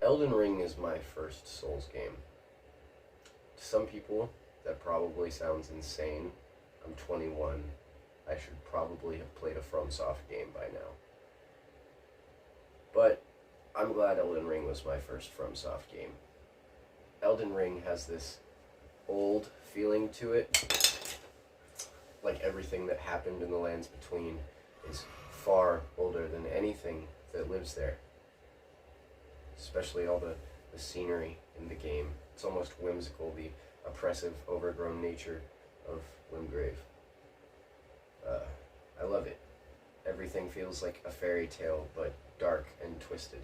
Elden Ring is my first Souls game. To some people, that probably sounds insane. I'm 21. I should probably have played a FromSoft game by now. But I'm glad Elden Ring was my first FromSoft game. Elden Ring has this old feeling to it. Like everything that happened in the lands between is far older than anything that lives there. Especially all the scenery in the game. It's almost whimsical, the oppressive, overgrown nature of Limgrave. I love it. Everything feels like a fairy tale, but dark and twisted.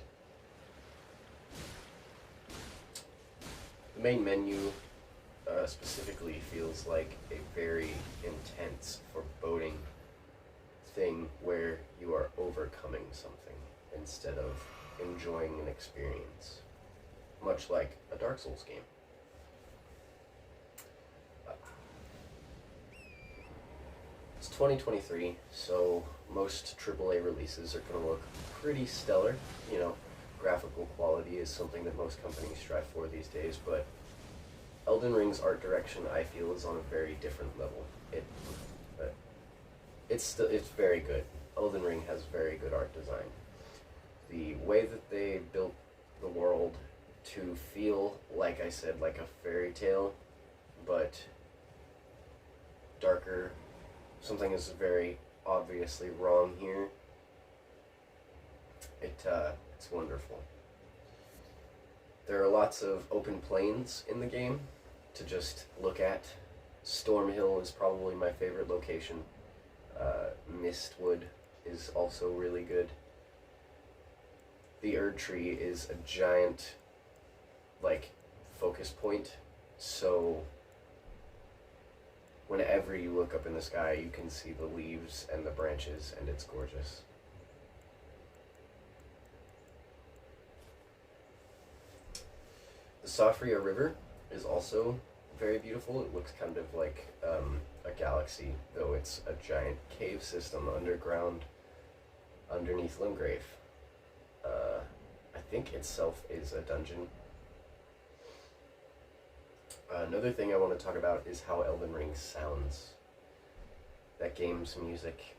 The main menu specifically feels like a very intense, foreboding thing where you are overcoming something instead of enjoying an experience, much like a Dark Souls game. It's 2023, so most AAA releases are going to look pretty stellar. You know, graphical quality is something that most companies strive for these days, but Elden Ring's art direction, I feel, is on a very different level. It's very good. Elden Ring has very good art design. The way that they built the world to feel, like I said, like a fairy tale, but darker. Something is very obviously wrong here. It's wonderful. There are lots of open plains in the game to just look at. Stormhill is probably my favorite location. Mistwood is also really good. The Erd Tree is a giant, like, focus point, so whenever you look up in the sky, you can see the leaves and the branches, and it's gorgeous. The Safria River is also very beautiful. It looks kind of like a galaxy, though it's a giant cave system underground, underneath Limgrave. I think itself is a dungeon. Another thing I want to talk about is how Elden Ring sounds. That game's music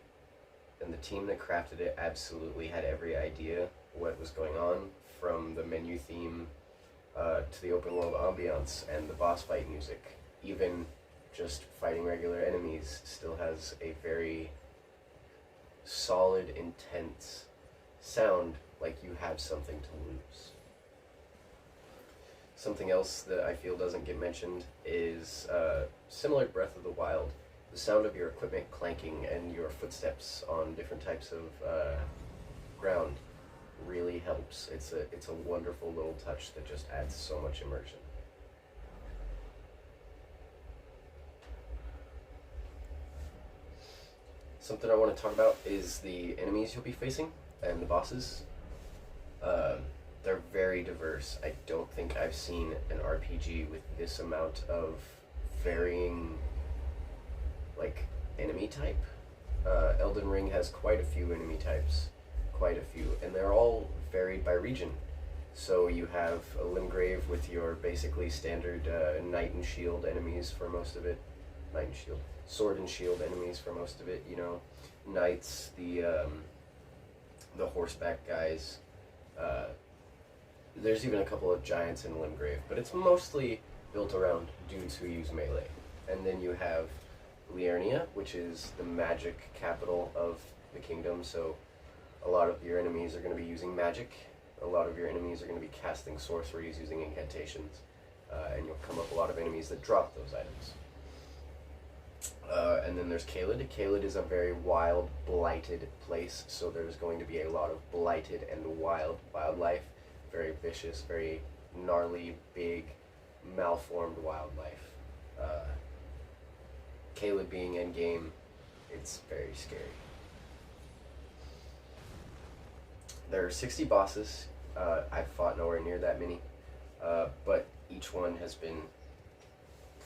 and the team that crafted it absolutely had every idea what was going on, from the menu theme to the open world ambiance and the boss fight music. Even just fighting regular enemies still has a very solid, intense sound, like you have something to lose. Something else that I feel doesn't get mentioned is similar to Breath of the Wild. The sound of your equipment clanking and your footsteps on different types of ground really helps. It's a wonderful little touch that just adds so much immersion. Something I want to talk about is the enemies you'll be facing and the bosses. They're very diverse. I don't think I've seen an RPG with this amount of varying, like, enemy type. Elden Ring has quite a few enemy types, and they're all varied by region. So you have a Limgrave with your basically standard knight and shield enemies for most of it. Knight and shield. Sword and shield enemies for most of it, you know. Knights, the horseback guys. There's even a couple of giants in Limgrave, but it's mostly built around dudes who use melee. And then you have Liurnia, which is the magic capital of the kingdom, so a lot of your enemies are going to be using magic. A lot of your enemies are going to be casting sorceries using incantations, and you'll come up a lot of enemies that drop those items. And then there's Caelid. Caelid is a very wild, blighted place, so there's going to be a lot of blighted and wild wildlife. Very vicious, very gnarly, big, malformed wildlife. Caelid being endgame, it's very scary. There are 60 bosses. I've fought nowhere near that many, but each one has been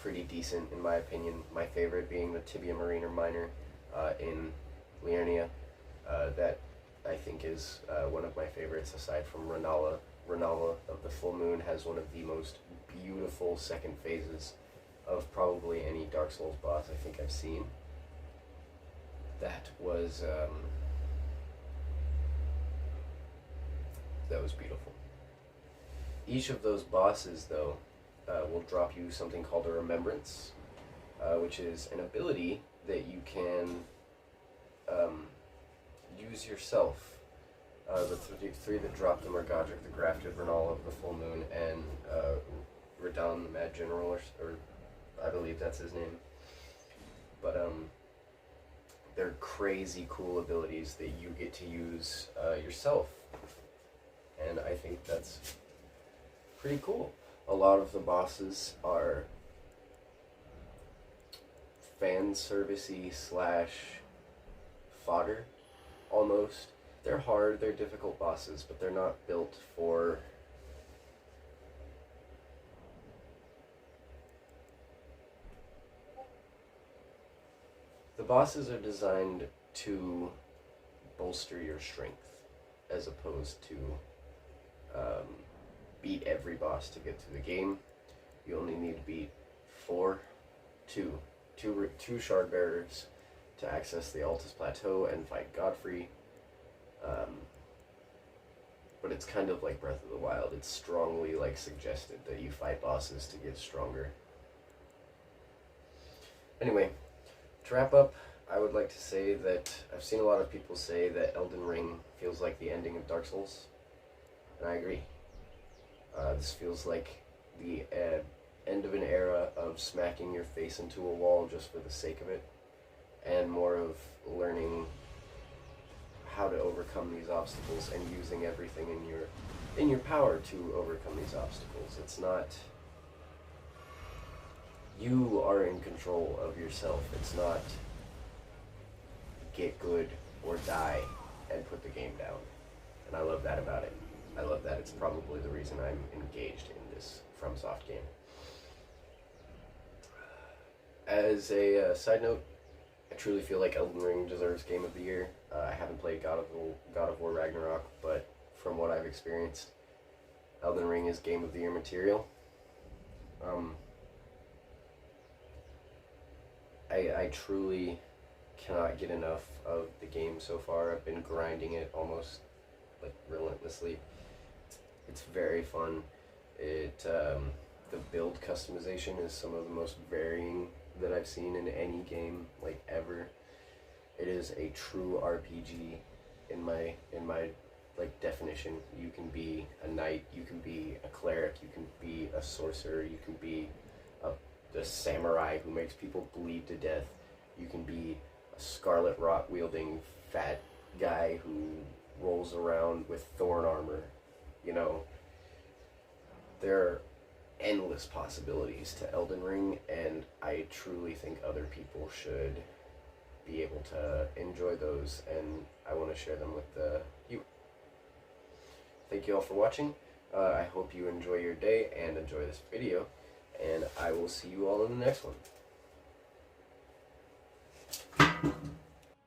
pretty decent in my opinion. My favorite being the Tibia Mariner Miner in Liurnia. That I think is one of my favorites aside from Renala Renala of the full moon has one of the most beautiful second phases of probably any Dark Souls boss I think I've seen. That was beautiful. Each of those bosses, though, will drop you something called a remembrance, which is an ability that you can use yourself. The three that drop them are Godric the Grafted, Renala of the Full Moon, and Radahn the Mad General, or I believe that's his name. But they're crazy cool abilities that you get to use yourself, and I think that's pretty cool. A lot of the bosses are fan servicey / fodder, almost. They're hard, they're difficult bosses, but they're not built for the bosses are designed to bolster your strength as opposed to beat every boss to get to the game. You only need to beat two shard bearers to access the Altus Plateau and fight Godfrey. But it's kind of like Breath of the Wild. It's strongly suggested that you fight bosses to get stronger. Anyway, to wrap up, I would like to say that I've seen a lot of people say that Elden Ring feels like the ending of Dark Souls, and I agree. This feels like the end of an era of smacking your face into a wall just for the sake of it, and more of learning how to overcome these obstacles and using everything in your power to overcome these obstacles. It's not, you are in control of yourself. It's not get good or die and put the game down. And I love that about it. I love that. It's probably the reason I'm engaged in this FromSoft game. As a side note, I truly feel like Elden Ring deserves Game of the Year. I haven't played God of War Ragnarok, but from what I've experienced, Elden Ring is Game of the Year material. I truly cannot get enough of the game so far. I've been grinding it almost relentlessly. It's very fun. The build customization is some of the most varying that I've seen in any game ever. It is a true RPG in my definition. You can be a knight, you can be a cleric, you can be a sorcerer, you can be a samurai who makes people bleed to death, you can be a scarlet rot wielding fat guy who rolls around with thorn armor. There are endless possibilities to Elden Ring, and I truly think other people should be able to enjoy those, and I want to share them with you. Thank you all for watching. I hope you enjoy your day and enjoy this video, and I will see you all in the next one.